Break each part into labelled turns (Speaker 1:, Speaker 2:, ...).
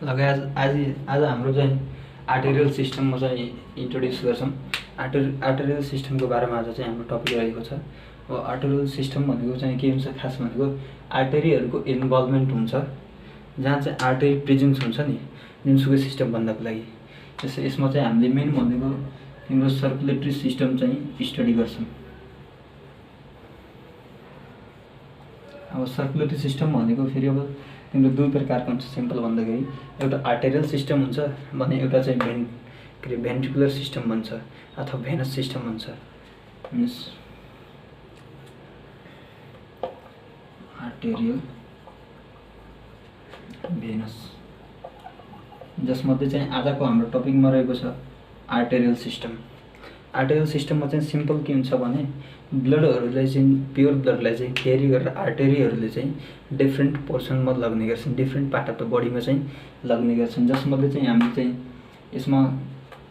Speaker 1: लगायत आज हाम्रो चाहिँ आर्टेरियल सिस्टममा चाहिँ इन्ट्रोड्युस गर्छौँ। आर्टेरियल सिस्टमको बारेमा आज चाहिँ हाम्रो टपिक रहेको छ। अब आर्टेरियल सिस्टम भनेको चाहिँ के हुन्छ, खास भनेको आर्टेरीहरूको इन्भल्भमेन्ट हुन्छ, जहाँ चाहिँ आर्टेरी प्रेजेन्स हुन्छ नि जुनसुकै सिस्टम बन्नको लागि। यसमा चाहिँ हामीले मेन भनेको तिम्रो सर्कुलेटरी सिस्टम चाहिँ स्टडी गर्छौँ। अब सर्कुलेटरी सिस्टम भनेको फेरि अब तिम्रो दुई प्रकारको हुन्छ। सिम्पल भन्दाखेरि एउटा आर्टेरियल सिस्टम हुन्छ भने एउटा चाहिँ भेन्ट्रिकुलर सिस्टम भन्छ अथवा भेनस सिस्टम भन्छ। मिन्स आर्टेरियल भेनस, जसमध्ये चाहिँ आजको हाम्रो टपिकमा रहेको छ आर्टेरियल सिस्टम। आर्टेरियल सिस्टममा चाहिँ सिम्पल के हुन्छ भने ब्लडहरूलाई चाहिँ प्योर ब्लडलाई चाहिँ क्यारी गरेर आर्टेरीहरूले चाहिँ डिफ्रेन्ट पोर्सनमा लग्ने गर्छन्, डिफ्रेन्ट पार्ट अफ द बडीमा चाहिँ लग्ने गर्छन्। जसमध्ये चाहिँ हामीले चाहिँ यसमा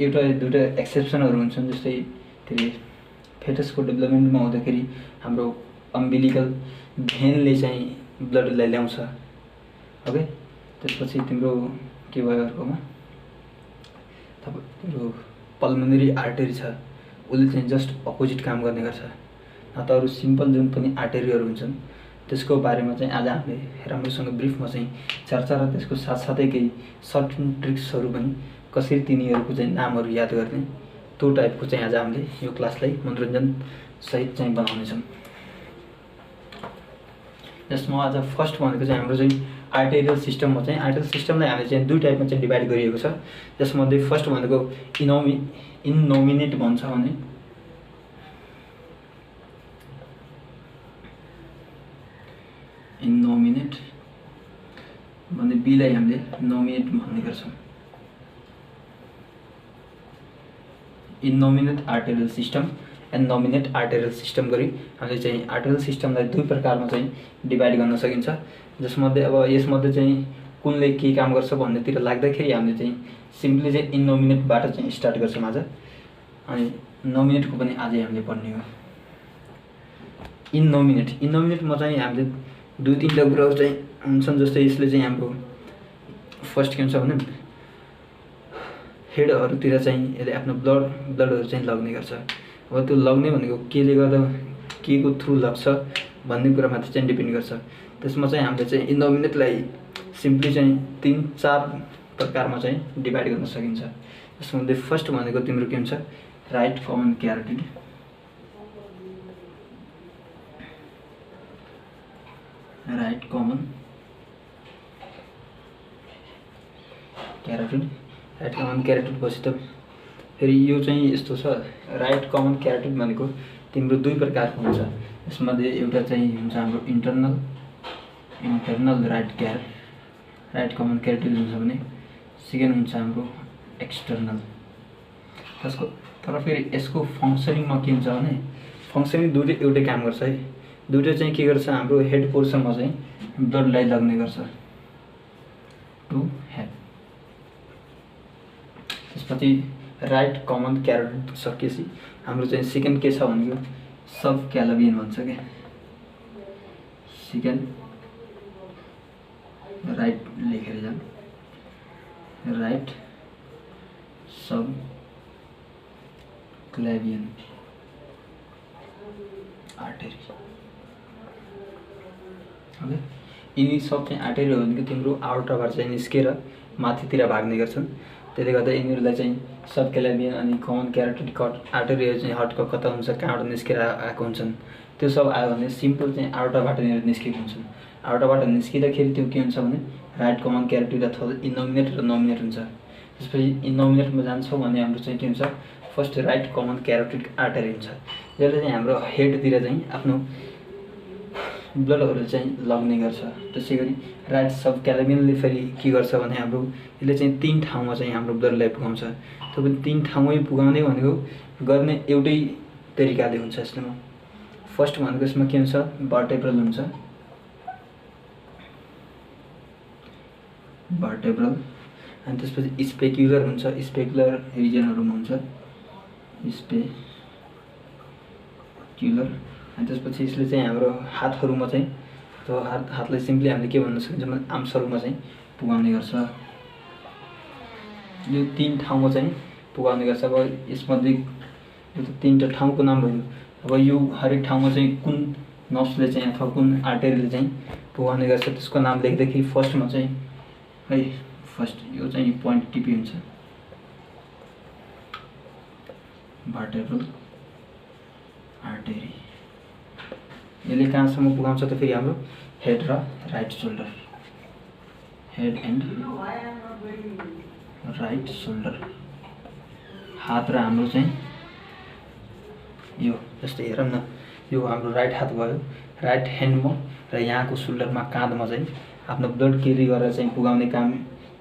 Speaker 1: एउटा दुईवटा एक्सेप्सनहरू हुन्छन्। जस्तै के फेटसको डेभलपमेन्टमा हुँदाखेरि हाम्रो अम्बिलिकल भेनले चाहिँ ब्लडलाई ल्याउँछ। ओके, त्यसपछि तिम्रो के भयो अर्कोमा तिम्रो पल्मोनरी आर्टेरी छ, उसले चाहिँ जस्ट अपोजिट काम गर्ने गर्छ। न त अरू सिम्पल जुन पनि आर्टेरीहरू हुन्छन् त्यसको बारेमा चाहिँ आज हामीले राम्रोसँग ब्रिफमा चाहिँ चर्चा र त्यसको साथसाथै केही सर्ट ट्रिक्सहरू पनि कसरी तिनीहरूको चाहिँ नामहरू याद गर्ने त्यो टाइपको चाहिँ आज हामीले यो क्लासलाई मनोरञ्जन सहित चाहिँ बनाउनेछौँ। जसमा आज फर्स्ट भनेको चाहिँ हाम्रो चाहिँ आर्टेरियल सिस्टममा चाहिँ आर्टेरियल सिस्टमलाई हामीले चाहिँ दुई टाइपमा चाहिँ डिभाइड गरिएको छ। जसमध्ये फर्स्ट भनेको इनोमिनेट भन्छ भने इनोमिनेट भन्ने बीलाई हामीले नोमिनेट भन्ने गर्छौँ। Innominate arterial system and nominate arterial system गरी हामीले चाहिँ आर्टेरियल सिस्टमलाई दुई प्रकारमा चाहिँ डिभाइड गर्न सकिन्छ। जसमध्ये अब यसमध्ये चाहिँ कुनले के काम गर्छ भन्नेतिर लाग्दाखेरि हामीले चाहिँ सिम्पली चाहिँ इनोमिनेटबाट चाहिँ स्टार्ट गर्छौँ आज, अनि नोमिनेटको पनि आजै हामीले पढ्ने हो। इनोमिनेटमा चाहिँ हामीले दुई तिनवटा कुराहरू चाहिँ हुन्छन्। जस्तै यसले चाहिँ हाम्रो फर्स्ट के हुन्छ भने हेडहरूतिर चाहिँ यसले आफ्नो ब्लडहरू चाहिँ लग्ने गर्छ। अब त्यो लग्ने भनेको केले गर्दा के को थ्रु लाग्छ भन्ने कुरामाथि चाहिँ डिपेन्ड गर्छ। त्यसमा चाहिँ हामीले चाहिँ इनोमिनेटलाई सिम्पली चाहिँ 3-4 प्रकारमा चाहिँ डिभाइड गर्न सकिन्छ। यसमध्ये फर्स्ट भनेको तिम्रो के हुन्छ, राइट कमन क्यारोटिड। राइट कमन क्यारोटिड पछि त फेरि यो चाहिँ यस्तो छ। राइट कमन क्यारोटिड भनेको तिम्रो दुई प्रकारको हुन्छ। यसमध्ये एउटा चाहिँ हुन्छ हाम्रो इन्टर्नल राइट कमन क्यारोटिड हुन्छ भने सेकेन्ड हुन्छ हाम्रो एक्सटर्नल। त्यसको तर फेरि यसको फङ्सनिङमा के हुन्छ भने फङ्सनिङ दुइटै एउटै काम गर्छ है। दुइटै चाहिँ के गर्छ, हाम्रो हेड पोर्सनमा चाहिँ ब्लडलाई लग्ने गर्छ टु हेड। त्यसपछि राइट कमन क्यारोटिड सकिएपछि हाम्रो चाहिँ सेकेन्ड के छ भनेको सब क्यालोबियन भन्छ क्या। सेकेन्ड राइट लेखेर जाऊँ, राइट सब क्ल्याभियन आर्टेरी। ओके, यिनी सब चाहिँ आर्टेरी हो भनेको तिम्रो आउटरबाट चाहिँ निस्केर माथितिर भाग्ने गर्छन्। त्यसले गर्दा यिनीहरूलाई चाहिँ सब क्ल्याभियन अनि कमन क्यारोटिड आर्टेरीहरू चाहिँ हटको कता हुन्छ, कहाँबाट निस्केर आएको हुन्छन्, त्यो सब आयो भने सिम्पल चाहिँ आउटरबाट यिनीहरू निस्केको हुन्छन्। आउटरबाट निस्किँदाखेरि त्यो के हुन्छ भने राइट कमन क्यारोटिड अथवा इनोमिनेट र नोमिनेट हुन्छ। त्यसपछि इनोमिनेटमा जान्छौँ भने हाम्रो चाहिँ के हुन्छ, फर्स्ट राइट कमन क्यारोटिड आर्टेरी हुन्छ। जसले चाहिँ हाम्रो हेडतिर चाहिँ आफ्नो ब्लडहरू चाहिँ लग्ने गर्छ। त्यसै गरी राइट सब क्यालोबियनले फेरि के गर्छ भने हाम्रो यसले चाहिँ 3 ठाउँमा चाहिँ हाम्रो ब्लडलाई पुगाउँछ। त्यो पनि 3 ठाउँमै पुगाउने भनेको गर्ने एउटै तरिकाले हुन्छ। यसमा फर्स्ट भनेको यसमा के हुन्छ, भर्टेब्रल हुन्छ, भर्टेब्रल। अनि त्यसपछि स्पेक्युलर हुन्छ, स्पेक्युलर रिजनहरूमा हुन्छ स्पेक्युलर। अनि त्यसपछि यसले चाहिँ हाम्रो हातहरूमा चाहिँ त्यो हातलाई सिम्पली हामीले के भन्न सकिन्छ भने आर्म्सहरूमा चाहिँ पुगाउने गर्छ। यो 3 ठाउँमा चाहिँ पुगाउने गर्छ। अब यसमध्ये यो त 3टा ठाउँको नाम भयो। अब यो हरेक ठाउँमा चाहिँ कुन नर्भसले चाहिँ अथवा कुन आर्टेरीले चाहिँ पुगाउने गर्छ त्यसको नाम लेख्दाखेरि फर्स्टमा चाहिँ है फर्स्ट यो चाहिँ पोइन्ट टिपी हुन्छ, भर्टेब्रल आर्टेरी। यसले कहाँसम्म पुगाउँछ त फेरि हाम्रो हेड र right shoulder, head and right shoulder. हात र हाम्रो चाहिँ यो जस्तै हेरौँ न, यो हाम्रो राइट हात भयो, राइट ह्यान्डमा र यहाँको सोल्डरमा काँधमा चाहिँ आफ्नो ब्लड क्यारी गरेर चाहिँ पुगाउने काम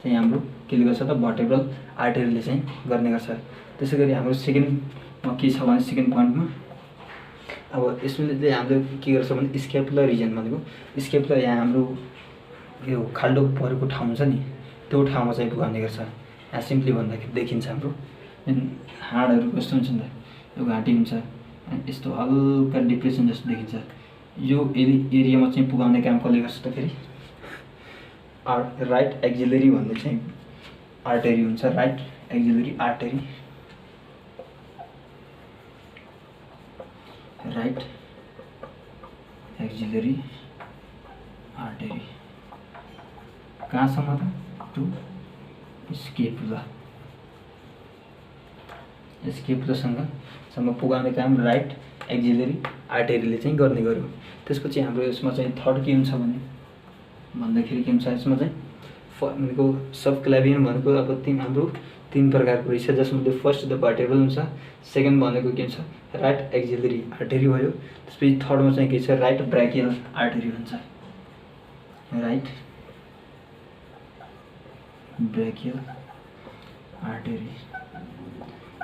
Speaker 1: चाहिँ हाम्रो केले गर्छ त भर्टेब्रल आर्टेरीले चाहिँ गर्ने गर्छ। त्यसै गरी हाम्रो सेकेन्डमा के छ भने सेकेन्ड पोइन्टमा अब यसले हामीले के गर्छ भने स्क्यापुलर रिजन भनेको स्क्यापुलर यहाँ हाम्रो यो खाल्डो परेको ठाउँ हुन्छ नि त्यो ठाउँमा चाहिँ पुगाउने गर्छ। यहाँ सिम्पली भन्दाखेरि देखिन्छ हाम्रो हाडहरू कस्तो हुन्छ नि त, यो घाँटी हुन्छ यस्तो हल्का डिप्रेसन जस्तो देखिन्छ। यो एरियामा चाहिँ पुगाउने काम कसले गर्छ त फेरि राइट एक्जिलरी भन्ने चाहिँ आर्टेरी हुन्छ, right axillary artery, right axillary artery. कहाँसम्म त टु स्केपुला, स्केपुलासँगसम्म पुगाउने काम राइट एक्जिलरी आर्टेरीले चाहिँ गर्ने गर्यो। त्यसपछि हाम्रो यसमा चाहिँ थर्ड के हुन्छ भन्दाखेरि के हुन्छ यसमा चाहिँ भनेको सब क्लाभियन भनेको अब हाम्रो 3 प्रकारको रहेछ, जसमध्ये फर्स्ट द भर्टेब्रल हुन्छ, सेकेन्ड भनेको के हुन्छ राइट एक्जिलरी आर्टेरी भयो, त्यसपछि थर्डमा चाहिँ के छ राइट ब्राकियल आर्टेरी हुन्छ, राइट ब्राकियल आर्टेरी।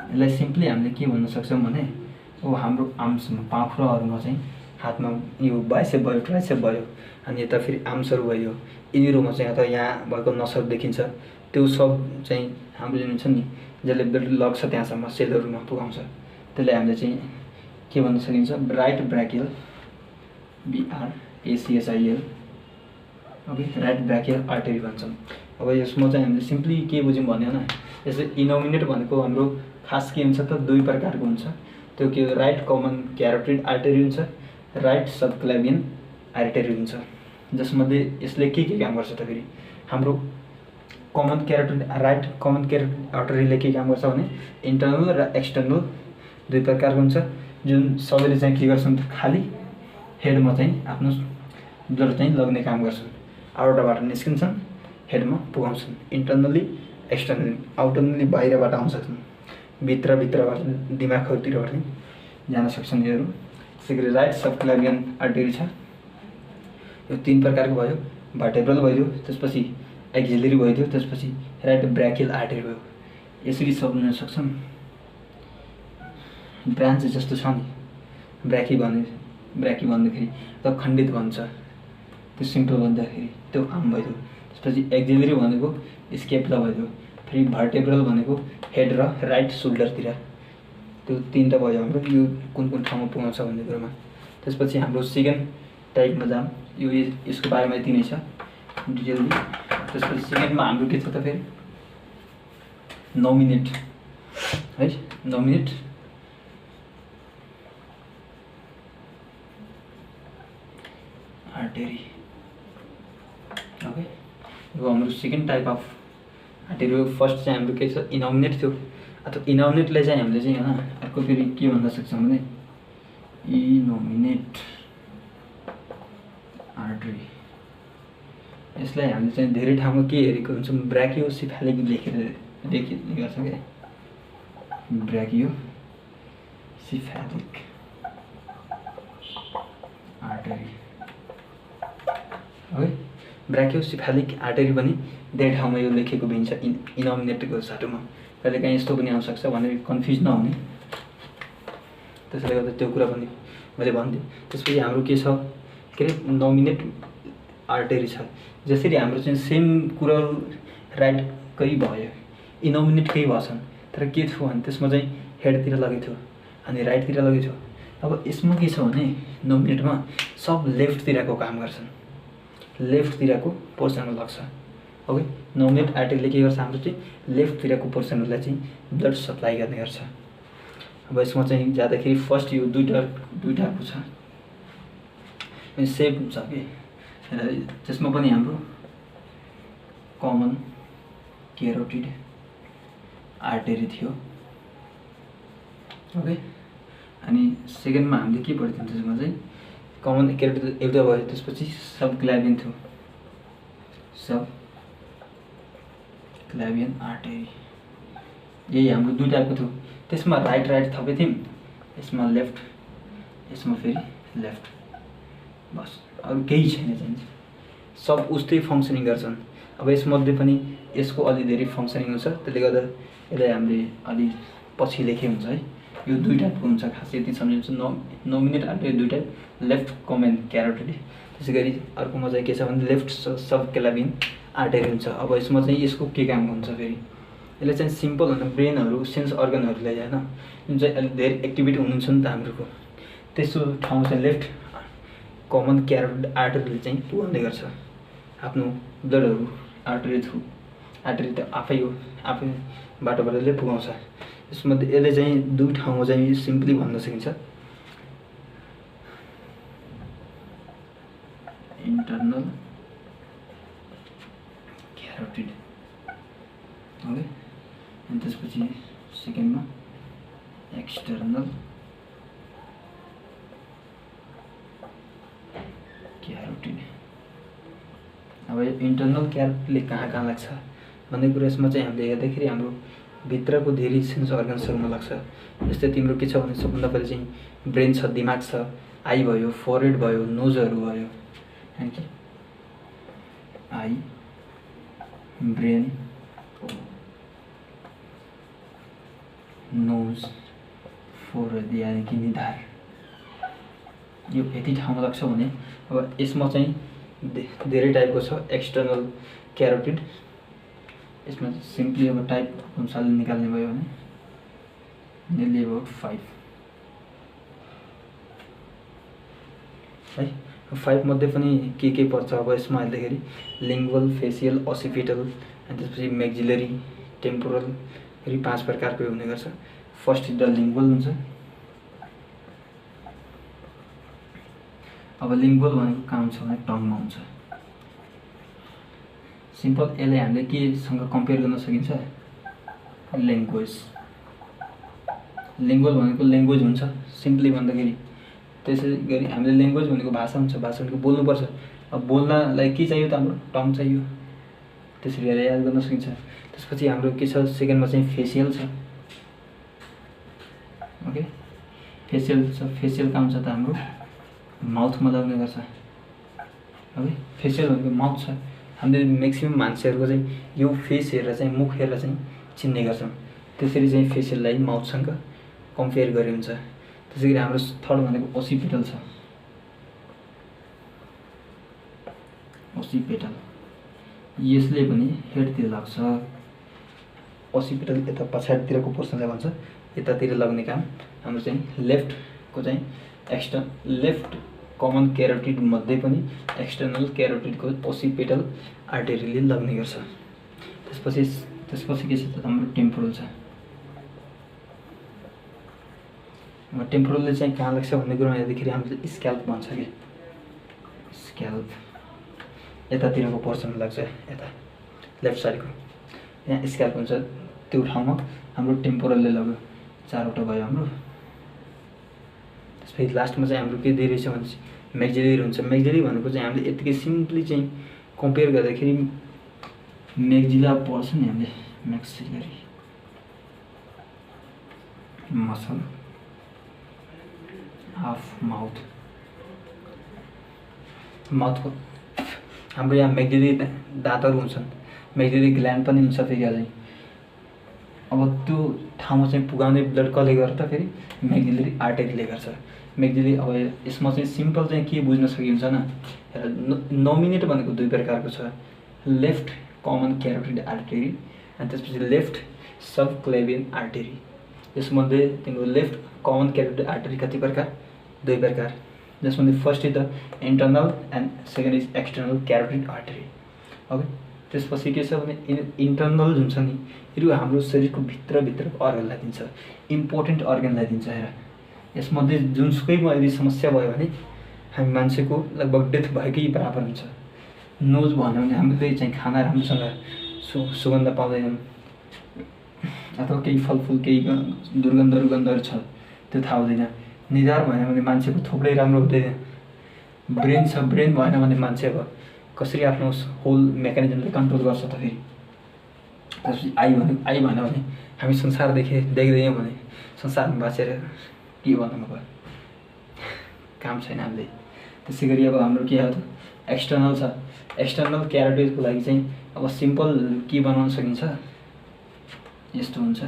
Speaker 1: यसलाई सिम्पली हामीले के भन्न सक्छौँ भने अब हाम्रो आर्म्समा पाखुराहरूमा चाहिँ हातमा यो बाइसेप भयो, ट्राइसेप भयो, अनि यता फेरि आर्म्सहरू भयो, यिनीहरूमा चाहिँ अथवा यहाँ भएको नसहरू देखिन्छ त्यो सब चाहिँ हाम्रो जुन छ नि जसले ब्लड लग्छ त्यहाँसम्म सेलहरूमा पुगाउँछ, त्यसलाई हामीले चाहिँ के भन्न सकिन्छ right brachial BRACHIL okay right brachial artery भन्छौँ। अब यसमा चाहिँ हामीले सिम्पली के बुझ्यौँ भन्यो न, यसो इनोमिनेट भनेको हाम्रो खास के हुन्छ त 2 प्रकारको हुन्छ, त्यो के राइट कमन क्यारोटिड आर्टेरी हुन्छ, राइट सबक्लाभियन आर्टेरी हुन्छ, जसमध्ये यसले के काम गर्छ त फेरि हाम्रो कमन क्यारोटिड राइट कमन क्यारोटिड आर्टेरीले के काम गर्छ भने इन्टर्नल र एक्सटर्नल 2 प्रकारको हुन्छ, जुन सबैले चाहिँ के गर्छन् खाली हेडमा चाहिँ आफ्नो ब्लड चाहिँ लग्ने काम गर्छन्, आउटबाट निस्किन्छन् हेडमा पुगाउँछन्, इन्टर्नली एक्सटर्नली आउटर्नली बाहिरबाट आउन सक्छन्, भित्रबाट दिमागहरूतिरबाट जान सक्छन् यिनीहरू। त्यसै गरी राइट सबक्लाभियन आर्टेरी छ, यो 3 प्रकारको भयो, भर्टेब्रल भयो, त्यसपछि एक्जिलरी भयो, त्यसपछि राइट ब्राकियल आर्टेरी भयो। यसरी सम्झन सक्छौँ। ब्रान्च जस्तो छ नि ब्राकी भन्दाखेरि त खण्डित भन्छ, त्यो सिम्पल भन्दाखेरि त्यो आम भयो, त्यसपछि एक्जिलरी भनेको स्केपुला भयो, फेरि भर्टेब्रल भनेको हेड र राइट सोल्डरतिर, त्यो 3टा भयो हाम्रो यो कुन ठाउँमा पुगाउँछ भन्ने कुरोमा। त्यसपछि हाम्रो सेकेन्ड टाइपमा जाम, यो यसको बारेमा यति नै छ डिटेलली। त्यसपछि सेकेन्डमा हाम्रो के छ त फेरि नोमिनेट है, नोमिनेट आर्टेरी ओके। यो हाम्रो सेकेन्ड टाइप अफ आर्टेरी हो। फर्स्ट चाहिँ हाम्रो के छ इनोमिनेट थियो, अथवा इनोमिनेटलाई चाहिँ हामीले चाहिँ होइन अर्को फेरि के भन्न सक्छौँ भने इनोमिनेट आर्टेरी। यसलाई हामीले चाहिँ धेरै ठाउँमा के हेरेको हुन्छौँ ब्राकियोसेफेलिक लेख्ने गर्छ क्या, ब्राकियोसेफेलिक आर्टेरी है। ब्राकियोसेफेलिक आर्टेरी पनि धेरै ठाउँमा यो लेखेको भेटिन्छ इनोमिनेटको साटोमा, कहिलेकाहीँ यस्तो पनि आउनसक्छ भनेर कन्फ्युज नहुने, त्यसैले गर्दा त्यो कुरा पनि मैले भनिदिएँ। त्यसपछि हाम्रो के छ के अरे नोमिनेट आर्टेरी छ, जसरी हाम्रो चाहिँ सेम कुराहरू राइटकै भयो इनोमिनेटकै भएछन्, तर के थियो भने त्यसमा चाहिँ हेडतिर लगेको थियो अनि राइटतिर लगेको थियो। अब यसमा के छ भने नोमिनेटमा सब लेफ्टतिरको काम गर्छन्, लेफ्टतिरको पोर्सनमा लाग्छ, ओके। नोमिनेट आर्टेरीले के गर्छ हाम्रो चाहिँ लेफ्टतिरको पोर्सनहरूलाई चाहिँ ब्लड सप्लाई गर्ने गर्छ। अब यसमा चाहिँ जाँदाखेरि फर्स्ट यो दुईटाको छ सेप हुन्छ कि त्यसमा पनि हाम्रो कमन क्यारोटिड आर्टेरी थियो। ओके। अनि सेकेन्डमा हामीले के पढ्थ्यौँ त्यसमा चाहिँ कमन क्यारोटिड एउटा भयो, त्यसपछि सब क्लाभियन थियो, सब क्लाभियन आर्टेरी, यही हाम्रो दुई टाइपको थियो। त्यसमा राइट थपे थियौँ, यसमा लेफ्ट, यसमा फेरि लेफ्ट, बस अरू केही छैन चाहिँ सब उस्तै फङ्सनिङ गर्छन्। अब यसमध्ये पनि यसको अलि धेरै फङ्सनिङ हुन्छ, त्यसले गर्दा यसलाई हामीले अलि पछि लेखे हुन्छ है। यो दुई टाइपको हुन्छ, खास यति सम्झिन्छ। नोमिनेट आर्टेरी दुई टाइप, लेफ्ट कमन क्यारोटिड। त्यसै गरी अर्कोमा चाहिँ के छ भने लेफ्ट सब क्लाभियन आर्टेरी हुन्छ। अब यसमा चाहिँ यसको के काम हुन्छ फेरि, यसले चाहिँ सिम्पल होइन ब्रेनहरू सेन्स अर्गनहरूलाई होइन जुन चाहिँ अलिक धेरै एक्टिभिटी हुनुहुन्छ नि त हाम्रोको, त्यसो ठाउँ चाहिँ लेफ्ट कमन क्यारोटिड आर्टेरीले चाहिँ पुगाउने गर्छ आफ्नो ब्लडहरू आर्टेरी थ्रु। आर्टेरी त आफै हो, आफै बाटोबाटोले पुगाउँछ। यसमध्ये यसले चाहिँ दुई ठाउँमा चाहिँ सिम्पली भन्न सकिन्छ, इन्टरनल क्यारोटिड। ओके। अनि त्यसपछि सेकेन्डमा एक्सटर्नल क्यारोटिड। अब यो इन्टरनल क्यारोटिडले कहाँ लाग्छ भन्ने कुरा यसमा चाहिँ हामीले हेर्दाखेरि हाम्रो भित्रको धेरै सेन्स अर्गन्सहरूमा लाग्छ। जस्तै तिम्रो के छ भने सबभन्दा पहिले चाहिँ ब्रेन छ, दिमाग छ, आई भयो, फोरहेड भयो, नोजहरू भयो, होइन कि आई, ब्रेन, नोज, फोरहेड यानि कि निधार, यो यति ठाउँमा लाग्छ भने अब यसमा चाहिँ धेरै टाइपको छ एक्सटर्नल क्यारोटिड। यसमा सिम्पली अब टाइप अनुसारले निकाल्ने भयो भने नियरली अबाउट 5 है। 5 मध्ये पनि के पर्छ अब यसमा हेर्दाखेरि लिङ्गुअल, फेसियल, ओसिपिटल, अनि त्यसपछि मैक्सिलरी, टेम्पोरल, यी 5 प्रकारको हुने गर्छ। फर्स्ट द लिङ्गुअल हुन्छ। अब लिङ्गुअल भनेको काम छ भने टङमा हुन्छ। सिम्पल यसलाई हामीले केसँग कम्पेयर गर्न सकिन्छ, ल्याङ्ग्वेज। लिङ्गुअल भनेको ल्याङ्ग्वेज हुन्छ सिम्पली भन्दाखेरि। त्यसै गरी हामीले ल्याङ्ग्वेज भनेको भाषा हुन्छ, भाषा भनेको बोल्नुपर्छ। अब बोल्नलाई के चाहियो त हाम्रो टङ चाहियो, त्यसरी हेरेर याद गर्न सकिन्छ। त्यसपछि हाम्रो के छ सेकेन्डमा चाहिँ फेसियल छ। ओके। फेसियल छ, फेसियल काम छ त हाम्रो माउथमा लाग्ने गर्छ। ओके। फेसियल भनेको माउथ छ। हामीले म्याक्सिमम मान्छेहरूको चाहिँ यो फेस हेरेर चाहिँ मुख हेरेर चाहिँ चिन्ने गर्छौँ, त्यसरी चाहिँ फेसियललाई माउथसँग कम्पेयर गरे हुन्छ। त्यसै गरी हाम्रो थर्ड भनेको ओसिपिटल छ। ओसिपिटल यसले पनि हेडतिर लाग्छ। ओसिपिटल यता पछाडितिरको पोर्सनलाई भन्छ, यतातिर लाग्ने काम हाम्रो चाहिँ लेफ्टको चाहिँ लेफ्ट कमन क्यारोटिड मध्ये पनि एक्सटर्नल क्यारोटिडको ओसिपिटल आर्टेरीले लाग्ने गर्छ। त्यसपछि के छ त हाम्रो टेम्पोरल छ। अब टेम्पोरलले चाहिँ कहाँ लाग्छ भन्ने कुरामा हेर्दाखेरि हामीले स्क्याल्प भन्छ कि स्क्याल्प यतातिरको पोर्सनमा लाग्छ, यता लेफ्ट साइडको यहाँ स्क्याल्प हुन्छ, त्यो ठाउँमा हाम्रो टेम्पोरलले लाग्यो। 4वटा भयो हाम्रो। त्यसपछि लास्टमा चाहिँ हाम्रो के धेरै छ भने मैक्सिलरी हुन्छ। मैक्सिलरी भनेको चाहिँ हामीले यतिकै सिम्पली चाहिँ कम्पेयर गर्दाखेरि मैक्सिला पढ्छ नि हामीले, मैक्सिलरी मसल हाफ माउथको हाम्रो यहाँ मैक्सिलरी दाँतहरू हुन्छन्, मैक्सिलरी ग्ल्यान्ड पनि हुन्छ फेरि अझै। अब त्यो ठाउँमा चाहिँ पुगाउने ब्लड कसले गर्छ त फेरि मैक्सिलरी आर्टेरीले गर्छ। मैक्सिलरी अब यसमा चाहिँ सिम्पल चाहिँ के बुझ्न सकिन्छ न, नोमिनेट भनेको दुई प्रकारको छ, लेफ्ट कमन क्यारोटिड आर्टेरी अनि त्यसपछि लेफ्ट सब क्लाभियन आर्टेरी। यसमध्ये तिम्रो लेफ्ट कमन क्यारोटिड आर्टेरी कति प्रकार, 2 प्रकार, जसमध्ये first is the internal and second is external carotid artery. Okay. त्यसपछि के छ भने इन्टर्नल जुन छ नि यो हाम्रो शरीरको भित्रको अर्गनलाई दिन्छ, इम्पोर्टेन्ट अर्गनलाई दिन्छ। हेर यसमध्ये जुनसुकैमा यदि समस्या भयो भने हामी मान्छेको लगभग डेथ भएकै बराबर हुन्छ। नोज भन्यो भने हामीले चाहिँ खाना राम्रोसँग सुगन्ध पाउँदैनौँ, अथवा केही फलफुल केही दुर्गन्धहरू छ त्यो थाहा हुँदैन। निधार भएन भने मान्छेको थोप्रै राम्रो हुँदैन। ब्रेन छ, ब्रेन भएन भने मान्छे अब कसरी आफ्नो होल मेकानिजमले कन्ट्रोल गर्छ त फेरि। त्यसपछि आई भएन भने हामी संसार देख्दैनौँ भने संसारमा बाँचेर के भन्नु अब, काम छैन हामीले। त्यसै गरी अब हाम्रो के हो त एक्सटर्नल छ। एक्सटर्नल क्यारोटिडको लागि चाहिँ अब सिम्पल के बनाउन सकिन्छ, यस्तो हुन्छ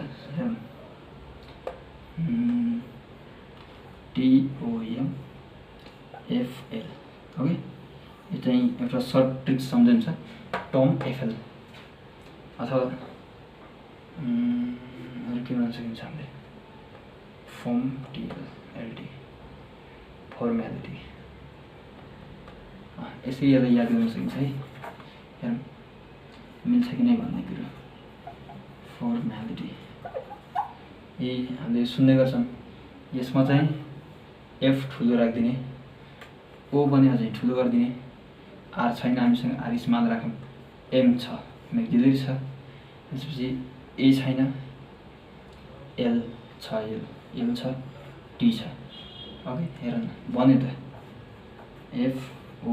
Speaker 1: TOMFL। ओके, यो चाहिँ एउटा सर्ट ट्रिक सम्झिन्छ, TOMFL अथवा अरू के भन्न सकिन्छ हामीले FORMALDY फर्मालिटी। यसरी यसलाई याद गर्न सकिन्छ है। हेरौँ मिल्छ कि नै भन्ने कुरो। फर्मालिटी हामीले सुन्दै गर्छौँ। यसमा चाहिँ एफ ठुलो राखिदिने, ओ भने अझै ठुलो गरिदिने, आर छैन हामीसँग आर स्मल राखौँ, एम छ मेक्जिलरी छ, त्यसपछि ए छैन, एल छ, एल छ, टी छ। ओके हेर न बन्यो त, F O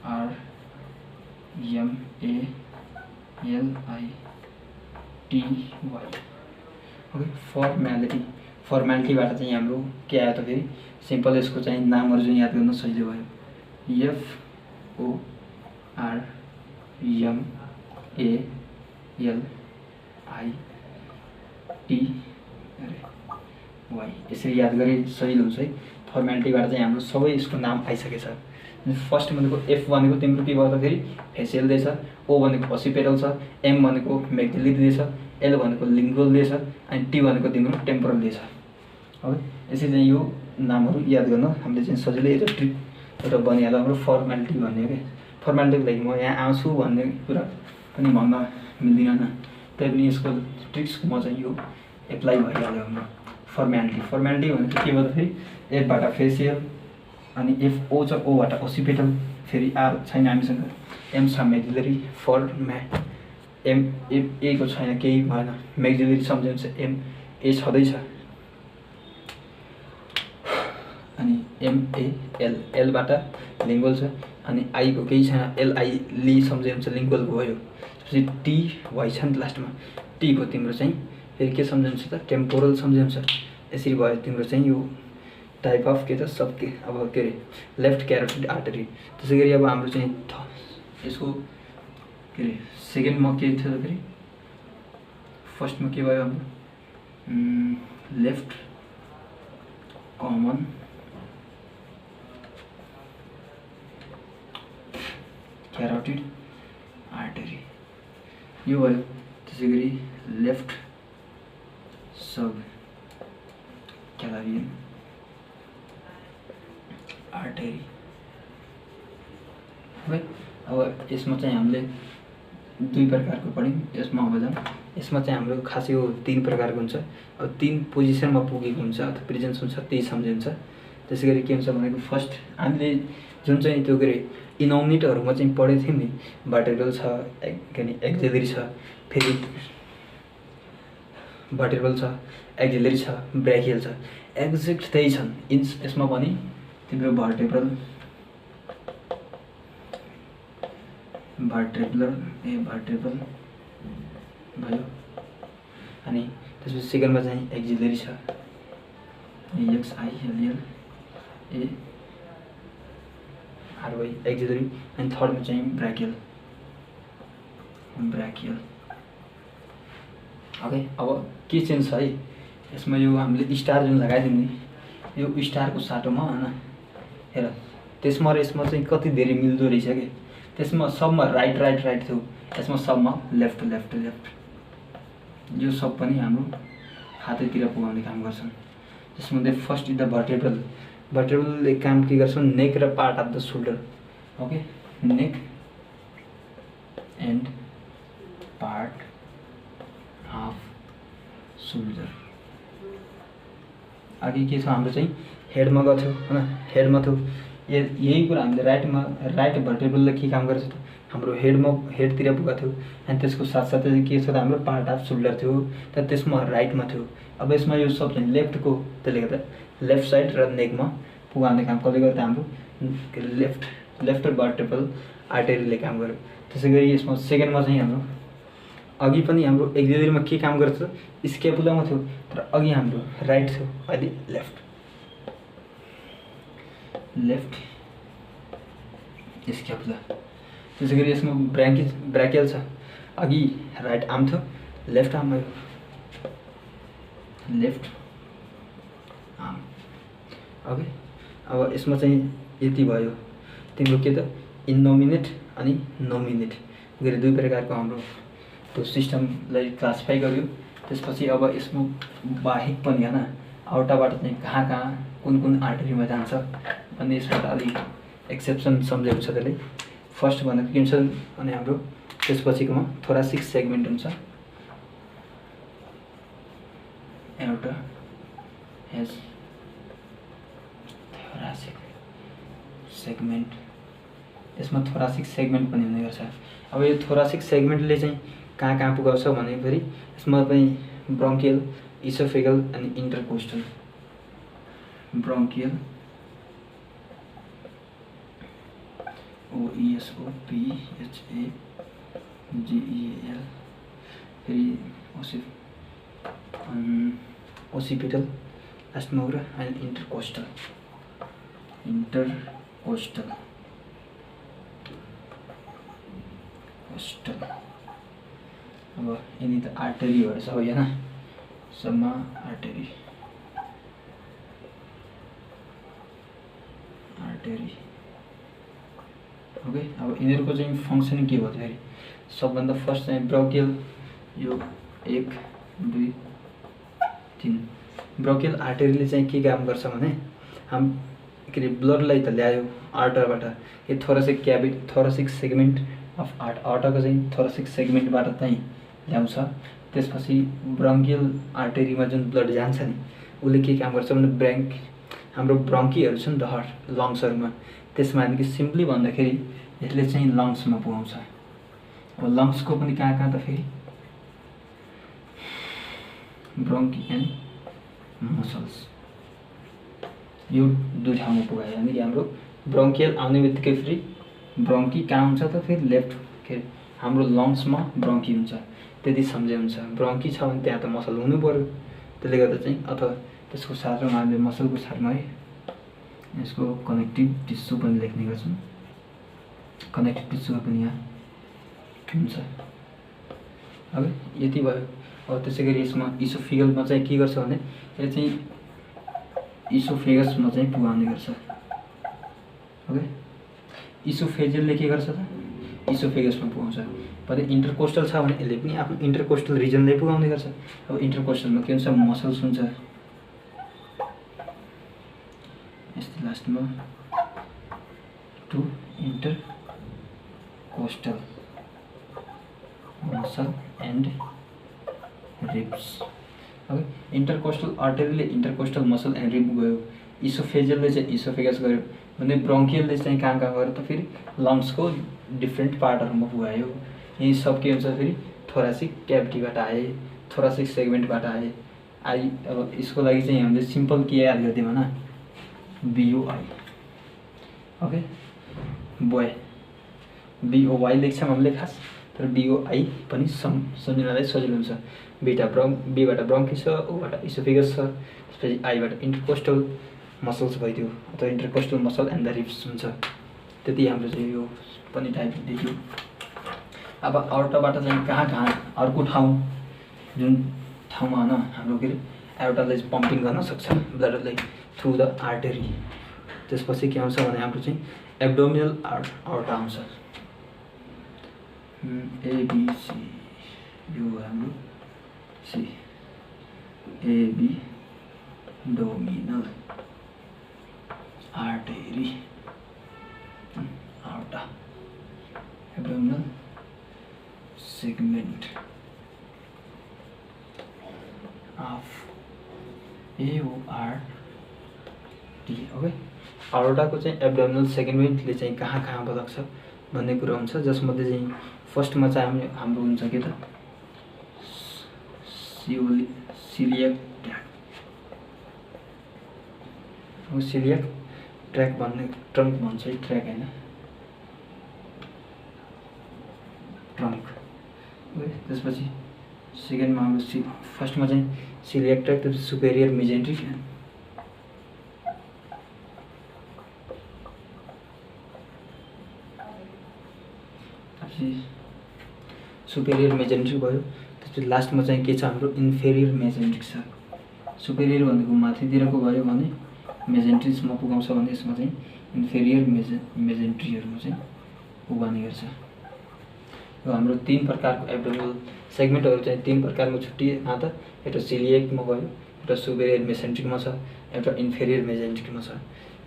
Speaker 1: R M A L I T Y. Okay फर्मालिटीबाट चाहिँ हाम्रो के आयो त फेरि सिम्पल यसको चाहिँ नामहरू चाहिँ याद गर्न सजिलो भयो। F O R M A L I T Y, यसरी याद गरे सजिलो हुन्छ है। फर्मालिटीबाट चाहिँ हाम्रो सबै यसको नाम आइसकेछ। फर्स्ट भनेको एफ भनेको तिम्रो के भयो त फेरि फेसियल दिएछ, ओ भनेको ओसिपिटल छ, एम भनेको मेक्जिलरी दिएछ, एल भनेको लिङ्गुअल दिएछ, अनि टी भनेको तिम्रो टेम्पोरल दिएछ। है यसरी चाहिँ यो नामहरू याद गर्न हामीले चाहिँ सजिलै एउटा ट्रिक एउटा बनिहाल्यो हाम्रो फर्मालिटी भन्ने क्या। फर्मालिटीको लागि म यहाँ आउँछु भन्ने कुरा पनि भन्न मिल्दैन, त्यही पनि यसको ट्रिक्समा चाहिँ यो एप्लाई भइहाल्यो हाम्रो फर्मालिटी भनेको के भयो त फेरि एफबाट फेसियल, अनि एफ ओ छ, ओबाट ओसिपिटल, फेरि आर छैन हामीसँग, एम छ मेक्जिलरी, एम ए को छैन केही भएन, मेक्जिलरी सम्झिन्छ, एम ए छँदैछ, अनि एमएल एलबाट लिङ्गुअल छ, अनि आईको केही छैन, एलआई ली सम्झिन्छ लिङ्गुअलको भयो। त्यसपछि टी वाई छ नि लास्टमा, टीको तिम्रो चाहिँ फेरि के सम्झिन्छ त टेम्पोरल सम्झिन्छ। यसरी भयो तिम्रो चाहिँ यो टाइप अफ के त सब के अब के अरे लेफ्ट क्यारोटिड आर्टरी। त्यसै गरी अब हाम्रो चाहिँ यसको के अरे सेकेन्डमा के थियो त फेरि फर्स्टमा के भयो हाम्रो लेफ्ट कमन क्यारोटिड आर्टरी यो भयो। त्यसै गरी लेफ्ट सब क्यालाभियन आर्टरी है। अब यसमा चाहिँ हामीले दुई प्रकारको पढ्यौँ, यसमा अब जाउँ। यसमा चाहिँ हाम्रो खासै यो तीन प्रकारको हुन्छ। अब तीन पोजिसनमा पुगेको हुन्छ अथवा प्रेजेन्स हुन्छ त्यही सम्झिन्छ। त्यसै गरी के हुन्छ भनेको फर्स्ट हामीले जुन चाहिँ त्यो के अरे इनोमिनेटहरूमा चाहिँ पढेको थियौँ नि, भर्टेब्रल छ के अरे एक्जिलरी छ, फेरि भर्टेब्रल छ, एक्जिलरी छ, ब्राकियल छ, एक्ज्याक्ट त्यही छन्। यसमा पनि तिम्रो भर्टेब्रल भयो, अनि त्यसपछि सेकेन्डमा चाहिँ एक्जिलरी छ, एक्सआइएलएल ए आरवाई एक्जिलरी, अनि थर्डमा चाहिँ ब्राकियल। ओके अब के चेन्ज छ है यसमा, यो हामीले स्टार जुन लगाइदिउँ नि यो स्टारको साटोमा होइन हेर त्यसमा र यसमा चाहिँ कति धेरै मिल्दो रहेछ कि, त्यसमा सबमा राइट थियो, यसमा सबमा लेफ्ट। यो सब पनि हाम्रो हातैतिर पुगाउने काम गर्छन्। त्यसमध्ये फर्स्ट द भर्टेब्रलले काम के गर्छ नेक र part of the shoulder. Okay neck and part of shoulder. अघि के छ हाम्रो चाहिँ हेडमा गएको थियो हैन, हेडमा थियो। यही कुरा हामीले राइट भर्टेब्रलले के काम गरेछ त हाम्रो हेडतिर पुगेको थियो। अनि त्यसको साथसाथै चाहिँ के छ त हाम्रो पार्ट अफ सोल्डर थियो, तर त्यसमा राइटमा थियो। अब यसमा यो सब चाहिँ लेफ्टको, त्यसले गर्दा लेफ्ट साइड र नेकमा पुगाउने काम कसले गर्दा हाम्रो लेफ्ट भर्टेब्रल आर्टेरीले काम गर्यो। त्यसै गरी यसमा सेकेन्डमा चाहिँ हाम्रो अघि पनि हाम्रो एक्जिलरीमा के काम गर्छ स्क्यापुलामा थियो, तर अघि हाम्रो राइट थियो, अहिले लेफ्ट स्क्यापुला। त्यसै गरी यसमा ब्राकियल छ, अघि राइट आर्म थियो, लेफ्ट आर्म भयो, लेफ्ट आर्म। ओके, अब यसमा चाहिँ यति भयो तिम्रो के त इनोमिनेट अनि नोमिनेट गरी दुई प्रकारको हाम्रो त्यो सिस्टमलाई क्लासिफाई गर्यो। त्यसपछि अब यसमा बाहेक पनि हैन आउटाबाट चाहिँ कहाँ कुन आर्टरीमा जान्छ भन्ने यसबाट अलिक एक्सेप्सन सम्झेको छ त्यसले। फर्स्ट भनेको के हुन्छ अनि हाम्रो त्यसपछिकोमा थोरासिक सेगमेन्ट हुन्छ। एउटा हेज थोरासिक सेगमेन्ट, यसमा थोरासिक सेगमेन्ट पनि हुने गर्छ। अब यो थोरासिक सेगमेन्टले चाहिँ कहाँ पुगाउँछ भने फेरि यसमा पनि ब्रोङ्कियल, इसोफेगल अनि इन्टरकोस्टल। ब्रोङ्कियल OESOPHAGEL, फेरि ओसिपिटल लास्टमा हो र अनि इन्टरकोस्टल। अब यिनी त आर्टेरीहरू छ होइन, सबमा आर्टेरी। ओके, अब यिनीहरूको चाहिँ फङ्सन के भयो फेरि सबभन्दा फर्स्ट चाहिँ ब्रोङ्कियल, यो 1 2 3 ब्रोङ्कियल आर्टेरीले चाहिँ के काम गर्छ भने हाम के अरे ब्लडलाई त ल्यायो आर्टरबाट, यो थोरासिक सेगमेन्ट अफ आर्टरको चाहिँ थोरासिक सेगमेन्टबाट चाहिँ ल्याउँछ। त्यसपछि ब्रोङ्कियल आर्टेरीमा जुन ब्लड जान्छ नि उसले के काम गर्छ भने हाम्रो ब्रोङ्कीहरू छ नि त लङ्सहरूमा, त्यसमा हामी सिम्पली भन्दाखेरि यसले चाहिँ लङ्समा पुगाउँछ। अब लङ्सको पनि कहाँ त फेरि ब्रोङ्की एन्ड मसल्स, यो दुई ठाउँमा पुगायो। यानि कि हाम्रो ब्रोङ्कियल आउने बित्तिकै फेरि ब्रोङ्की कहाँ हुन्छ त फेरि लेफ्ट हाम्रो लङ्समा ब्रोङ्की हुन्छ, त्यति सम्झे हुन्छ। ब्रोङ्की छ भने त्यहाँ त मसल हुनु पर्यो, त्यसले गर्दा चाहिँ अथवा त्यसको साथमा हामीले मसलको साथमा है यसको कनेक्टिभ टिस्यु पनि लेख्ने गर्छौँ। कनेक्टिभ टिस्यु पनि यहाँ हुन्छ। अब यति भयो। अब त्यसै गरी यसमा इसोफेगलमा चाहिँ के गर्छ भने यसले चाहिँ इसोफेगसमा चाहिँ पुगाउने गर्छ। ओके, इसोफेजलले के गर्छ त इसोफेगसमा पुगाउँछ। भने इन्टरकोस्टल छ भने यसले पनि आफ्नो इन्टरकोस्टल रिजनले पुगाउने गर्छ। अब इन्टरकोस्टलमा के हुन्छ मसल्स हुन्छ, यस्तो लास्टमा to intercostal muscle and ribs. Okay, intercostal आर्टेरीले इन्टरकोस्टल मसल एन्ड रिब गयो, इसोफेजलले चाहिँ इसोफेगस गयो भने ब्रोङ्कियलले चाहिँ कहाँ गयो त फेरि लङ्सको डिफ्रेन्ट पार्टहरूमा पुगायो। यही सब के हुन्छ फेरि थोरासिक क्याभिटीबाट आए, थोरासिक सेगमेन्टबाट आए। अब यसको लागि चाहिँ हामीले सिम्पल के याद गरिदिउँ होइन BOI। ओके, बोय BOY लेख्छौँ हामीले खास, तर BOI पनि सम्झिनलाई सजिलो हुन्छ। बीबाट ब्रोङ्की छ, ओबाट इसोफेगस छ, त्यसपछि आईबाट इन्टरकोस्टल मसल्स भइदियो अथवा इन्टरकोस्टल मसल एन्ड द रिब्स हुन्छ। त्यति हाम्रो चाहिँ यो पनि टाइप देखियो। अब आउटबाट चाहिँ कहाँ अर्को ठाउँ जुन ठाउँमा होइन हाम्रो के अरे आउटरले पम्पिङ गर्न सक्छ ब्लडले थ्रु द आर्टेरी। त्यसपछि के आउँछ भने हाम्रो चाहिँ एब्डोमिनल आउटा आउँछ। ABC यो हाम्रो सी एब्डोमिनल आर्टेरी आउटा abdominal segment of aorta. Okay, अरोटाको चाहिँ एब्डोमिनल सेगमेन्टले चाहिँ कहाँ कहाँ बदल्छ भन्ने कुरा हुन्छ, जसमध्ये चाहिँ फर्स्टमा चाहिँ हाम्रो हुन्छ के त सिलियक ट्र्याक। अब सिलियक ट्र्याक भन्ने ट्रङ्क भन्छ है, ट्र्याक हैन ट्रङ्क। त्यसपछि सेकेन्डमा हाम्रो फर्स्टमा चाहिँ सिलियक ट्र्याक, त्यसपछि सुपेरियर मेजेन्ट्रिक, सुपेरियर मेजेन्ट्रिक भयो। त्यसपछि लास्टमा चाहिँ के छ हाम्रो इन्फेरियर मेजेन्ट्रिक छ। सुपेरियर भनेको माथितिरको भयो भने मेजेन्ट्रिक्समा पुगाउँछ भने यसमा चाहिँ इन्फेरियर मेजेन्ट्रीहरूमा चाहिँ पुग्ने गर्छ। यो हाम्रो 3 प्रकारको एब्डोमिनल सेगमेन्टहरू चाहिँ 3 प्रकारमा छुट्टिए। त एउटा सिलियकमा भयो, एउटा सुपेरियर मेजेन्ट्रिकमा छ, एउटा इन्फेरियर मेजेन्ट्रिकमा छ।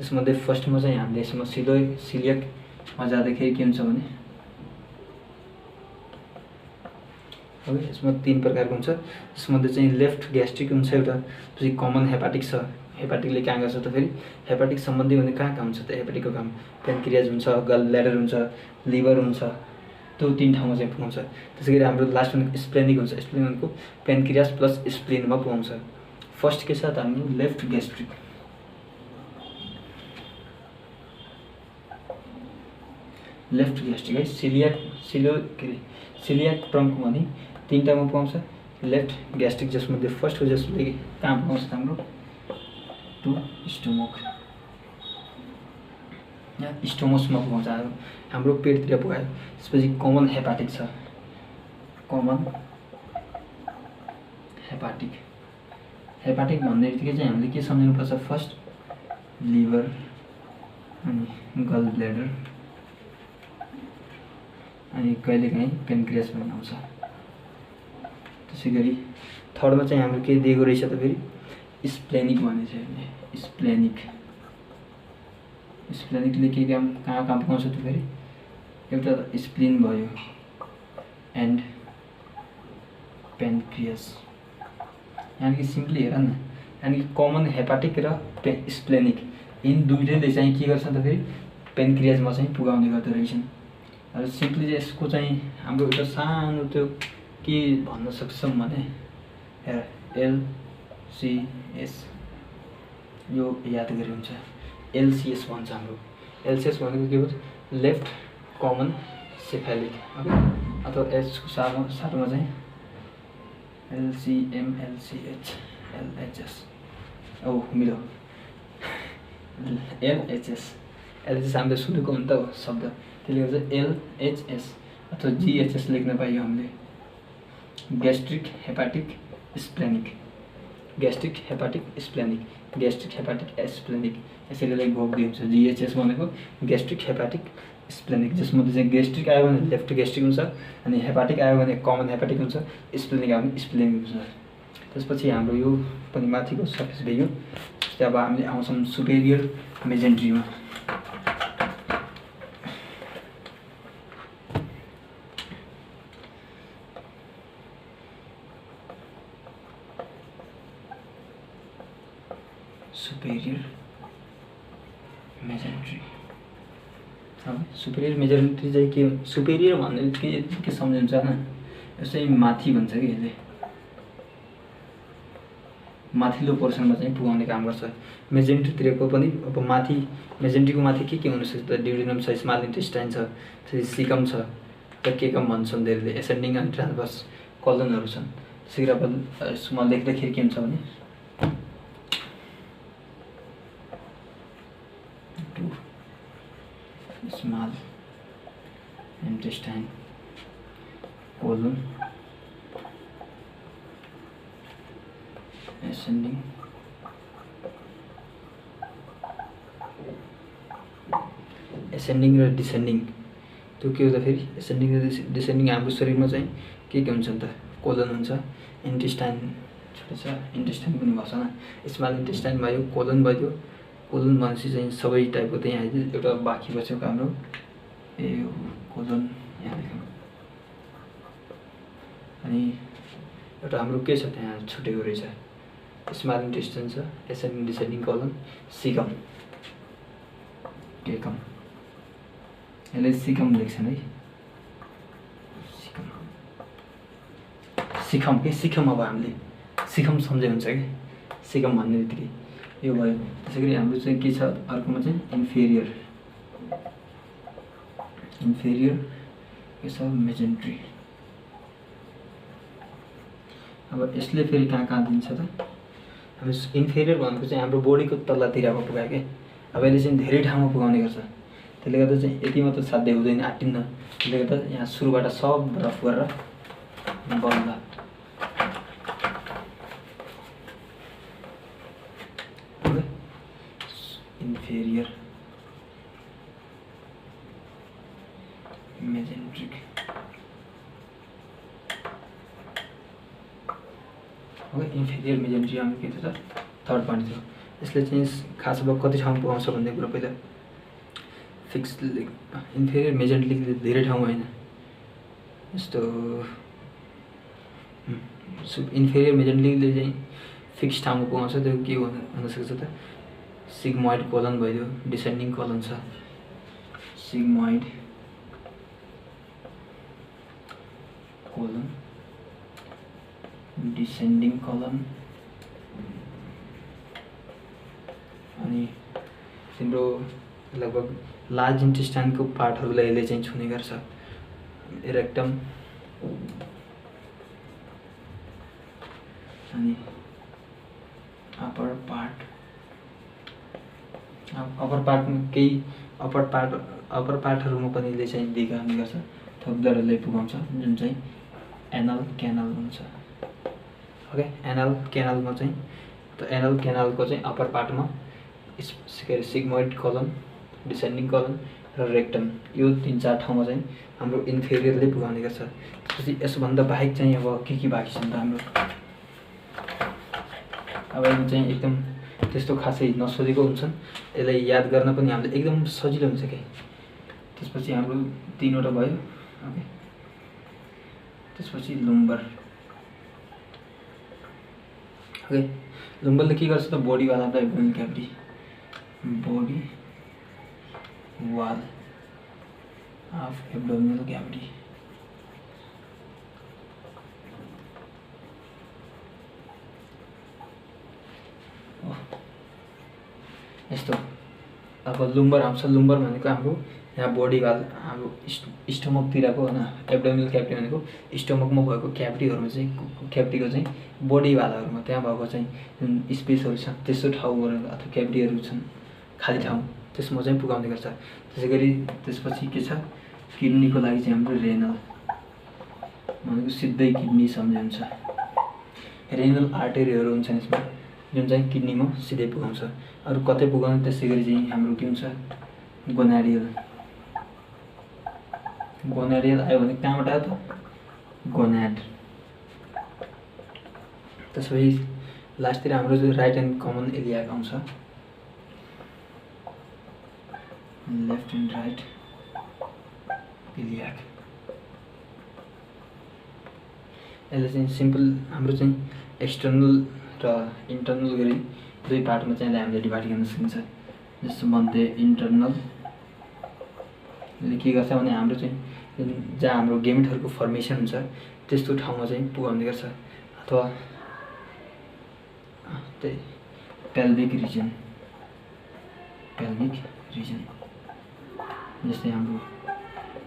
Speaker 1: यसमध्ये फर्स्टमा चाहिँ हामीले यसमा सिधै सिलियकमा जाँदाखेरि के हुन्छ भने अब यसमा 3 प्रकारको हुन्छ। यसमध्ये चाहिँ लेफ्ट ग्यास्ट्रिक हुन्छ एउटा, पछि कमन हेपाटिक छ। हेपाटिकले कहाँ गर्छ त फेरि हेपाटिक सम्बन्धी भने कहाँ हुन्छ त हेपाटिकको काम, पेनक्रियाज हुन्छ, गल ब्ल्याडर हुन्छ, लिभर हुन्छ, त्यो 3 ठाउँमा चाहिँ पुगाउँछ। त्यसैगरी हाम्रो लास्ट भनेको स्प्लेनिक हुन्छ। स्प्लेनिकको पेनक्रियाज प्लस स्प्लिनमा पुगाउँछ। फर्स्ट के छ त हाम्रो लेफ्ट ग्यास्ट्रिक। लेफ्ट ग्यास्ट्रिक है सिलियक ट्रङ्क भने 3 टामा पुगाउँछ। लेफ्ट ग्यास्ट्रिक जसमध्ये फर्स्ट हो, जसले कहाँ पुगाउँछ हाम्रो टु स्टोमक या स्टोमसमा पुगाउँछ, हाम्रो पेटतिर पुगायो। त्यसपछि कमन हेपाटिक छ। कमन हेपाटिक भन्ने बित्तिकै चाहिँ हामीले के सम्झिनुपर्छ, फर्स्ट लिभर अनि गल ब्ल्याडर अनि कहिलेकाहीँ पेनक्रियास पनि आउँछ। त्यसै गरी थर्डमा चाहिँ हाम्रो के दिएको रहेछ त फेरि स्प्लेनिक भन्ने छ। स्प्लेनिकले के काम कहाँ पुगाउँछ त फेरि एउटा स्प्लिन भयो एन्ड पेनक्रियास। यानि कि सिम्पली हेर न, यानि कि कमन हेपाटिक र स्प्लेनिक यिन दुईटैले चाहिँ के गर्छ त फेरि पेनक्रियासमा चाहिँ पुगाउने गर्दो रहेछन्। र सिम्पली चाहिँ यसको चाहिँ हाम्रो एउटा सानो त्यो के भन्न सक्छौँ भने हेर एलसिएस, यो याद गरे हुन्छ। एलसिएस भन्छ हाम्रो। एलसिएस भनेको के भन्छ लेफ्ट कमन सेफेलिक। ओके, अथवा एचको साथमा चाहिँ एलसिएम एलसिएच एलएचएस। औ मिलो एलएचएस हामीले सुनेको हो नि त शब्द, त्यसले गर्दा एलएचएस अथवा जिएचएस लेख्न पाइयो हामीले। Gastric hepatic splenic, gastric hepatic splenic, gastric hepatic splenic, यसैले घोक्दै हुन्छ। जिएचएस भनेको ग्यास्ट्रिक हेपाटिक स्प्लेनिक, जसमध्ये चाहिँ ग्यास्ट्रिक आयो भने लेफ्ट ग्यास्ट्रिक हुन्छ, अनि हेपाटिक आयो भने कमन हेपाटिक हुन्छ, स्प्लेनिक आयो भने स्प्लेनिक हुन्छ। त्यसपछि हाम्रो यो पनि माथिको सर्फेस भयो। जस्तै अब हामीले आउँछौँ सुपेरियर मेजेन्ट्रीमा। सुपेरियर मेजेन्ट्री। अब सुपेरियर मेजेन्ट्री चाहिँ के, सुपेरियर भन्ने के सम्झिन्छ होइन, यसै माथि भन्छ कि यसले, माथिल्लो पोर्सनमा चाहिँ पुगाउने काम गर्छ। मेजेन्ट्रीतिरको पनि अब माथि मेजेन्ट्रीको माथि के हुनसक्छ त ड्युडेनम छ, स्मल इन्टेस्टाइन छ, सिकम छ, र केकम भन्छन् धेरैले, एसेन्डिङ एन्ड ट्रान्सभर्स कलनहरू छन्। त्यसै गरी अब यसमा लेख्दाखेरि के हुन्छ भने स्मल इन्टेस्टाइन कोलन एसेन्डिङ र डिसेन्डिङ। त्यो के हो त फेरि एसेन्डिङ र डिसेन्डिङ हाम्रो शरीरमा चाहिँ के हुन्छ नि त कोलन हुन्छ, इन्टेस्टाइन छुट्टै छ, इन्टेस्टाइन पनि भन्छ न, स्मल इन्टेस्टाइन भयो, कोलन भयो। कोलन भनेपछि चाहिँ सबै टाइपको त्यही आइदियो। एउटा बाँकी बसेको हाम्रो ए कोलन यहाँ लेखौँ अनि एउटा हाम्रो के छ त्यहाँ छुटेको रहेछ, स्मल इन्टेस्टाइन छ, ascending descending colon, caecum, caecum, यसले सिकम लेख्छन् है, सिकम के सिकम। अब हामीले सिकम सम्झे हुन्छ कि सिकम भन्ने बित्तिकै यो भयो। त्यसै गरी हाम्रो चाहिँ के छ अर्कोमा चाहिँ इन्फेरियर के छ मेजेन्ट्री। अब यसले फेरि कहाँ दिन्छ त, हामी इन्फेरियर भनेको चाहिँ हाम्रो बोडीको तल्लातिरमा पुगायो क्या। अब यसले चाहिँ धेरै ठाउँमा पुगाउने गर्छ, त्यसले गर्दा चाहिँ यति मात्र साध्य हुँदैन, आँटिन्न। त्यसले गर्दा यहाँ सुरुबाट सब रफ गरेर बल्ल इन्फेरियर मेजेन्ट्रिक। इन्फेरियर मेजेन्ट्री हाम्रो के थियो त थर्ड पोइन्ट थियो। यसले चाहिँ खास अब कति ठाउँमा पुगाउँछ भन्ने कुरा पहिला फिक्स। इन्फेरियर मेजेन्ट्रीले धेरै ठाउँमा होइन, यस्तो इन्फेरियर मेजेन्ट्रीले चाहिँ फिक्स ठाउँमा पुगाउँछ। त्यो के हुनसक्छ त सिग्मोइड कोलन भइदियो, डिसेन्डिङ कोलन छ, सिग्मोइड कोलन, डिसेन्डिङ कोलन। अनि तिम्रो लगभग लार्ज इन्टेस्टाइनको पार्टहरूलाई यसले चाहिँ छुने गर्छ, रेक्टम। अनि अपर पार्टमा केही अपर पार्टहरूमा पनि यसले चाहिँ देखाउने गर्छ, थोकदरहरूले पुगाउँछ, जुन चाहिँ एनल क्यानल हुन्छ। ओके, एनल क्यानलमा चाहिँ त एनल क्यानलको चाहिँ अपर पार्टमा सिग्मोइड कोलन, डिसेन्डिङ कोलन र रेक्टम, यो 3-4 ठाउँमा चाहिँ हाम्रो इन्फेरियरले पुगाउने गर्छ। त्यसपछि यसभन्दा बाहेक चाहिँ अब के बाँकी छन् त हाम्रो, अब यो चाहिँ एकदम त्यस्तो खासै नसोधेको हुन्छन्, यसलाई याद गर्न पनि हामीलाई एकदम सजिलो हुन्छ क्या। त्यसपछि हाम्रो 3वटा भयो। ओके, त्यसपछि लुम्बर। ओके, लुम्बरले के गर्छ त body wall abdominal cavity, body wall of abdominal cavity. यस्तो अब लुम्बर आउँछ। लुम्बर भनेको हाम्रो यहाँ बॉडी वाल, हाम्रो स्टोमकतिरको होइन, एब्डोमिनल क्याभिटी भनेको स्टोमकमा भएको क्याभिटीहरूमा चाहिँ क्याभिटीको चाहिँ बॉडी वालाहरूमा त्यहाँ भएको चाहिँ जुन स्पेसहरू छ त्यस्तो ठाउँहरू अथवा क्याभिटीहरू छन् खाली ठाउँ, त्यसमा चाहिँ पुगाउने गर्छ। त्यसै गरी त्यसपछि के छ किडनीको लागि चाहिँ हाम्रो रेनल भनेको सिधै किडनी सम्झिन्छ। रेनल आर्टेरीहरू हुन्छन् यसमा जुन चाहिँ किडनीमा सिधै पुगाउँछ। अरू कतै पुगाउने त्यसै गरी चाहिँ हाम्रो के हुन्छ गोनाडियल। गोनाडियल आयो भने कहाँबाट आयो त गोनाड। त्यसपछि लास्टतिर हाम्रो जो राइट एन्ड कमन इलियाक आउँछ, लेफ्ट एन्ड राइट इलियाक। यसले चाहिँ सिम्पल हाम्रो चाहिँ एक्सटर्नल र इन्टर्नल गरी दुई पार्टमा चाहिँ हामीले डिभाइड गर्न सकिन्छ। जस्तो मध्ये इन्टर्नल के गर्छ भने हाम्रो चाहिँ जहाँ हाम्रो गेमेटहरूको फर्मेसन हुन्छ त्यस्तो ठाउँमा चाहिँ पुगाउने गर्छ, अथवा त्यही पेल्भिक रिजन जस्तै हाम्रो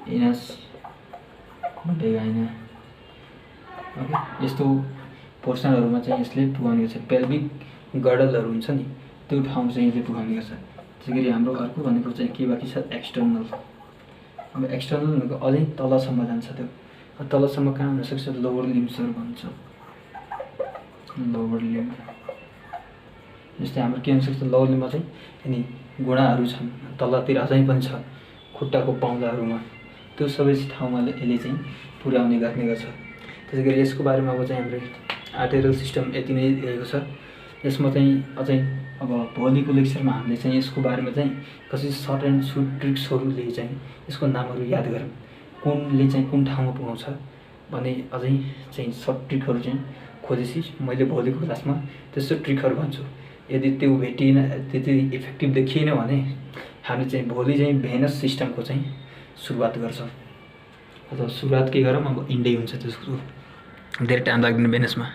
Speaker 1: एनस भेगाइना। ओके, यस्तो पोर्सनहरूमा चाहिँ यसले पुगाउने गर्छ। पेल्भिक गर्डलहरू हुन्छ नि त्यो ठाउँ चाहिँ यसले पुगाउने गर्छ। त्यसै गरी हाम्रो अर्को भनेको चाहिँ के बाँकी छ एक्सटर्नल। अब एक्सटर्नल भनेको अझै तलसम्म जान्छ, त्यो तलसम्म कहाँ हुनसक्छ लोवर लिम्सहरू भन्छ, लोवर लिम्ब। जस्तै हाम्रो के हुनसक्छ लोवर लिम्बमा चाहिँ अनि घुँडाहरू छन्, तलतिर अझै पनि छ खुट्टाको पाउलाहरूमा, त्यो सबै ठाउँमा यसले चाहिँ पुर्याउने गर्ने गर्छ। त्यसै गरी यसको बारेमा अब चाहिँ हाम्रो आर्टेरियल सिस्टम यति नै दिएको छ। यसमा चाहिँ अझै अब भोलिको लेक्चरमा हामीले चाहिँ यसको बारेमा चाहिँ कसरी सर्ट एन्ड स्विट ट्रिक्सहरूले चाहिँ यसको नामहरू याद गरौँ, कुनले चाहिँ कुन ठाउँमा पुगाउँछ भने अझै चाहिँ सर्ट ट्रिकहरू चाहिँ खोजेपछि मैले भोलिको क्लासमा त्यस्तो ट्रिकहरू भन्छु। यदि त्यो भेटिएन, त्यति इफेक्टिभ देखिएन भने हामी चाहिँ भोलि चाहिँ भेनस सिस्टमको चाहिँ सुरुवात गर्छौँ। अथवा सुरुवात के गरौँ, अब इन्डै हुन्छ त्यसको, धेरै टाइम लाग्दैन भेनसमा।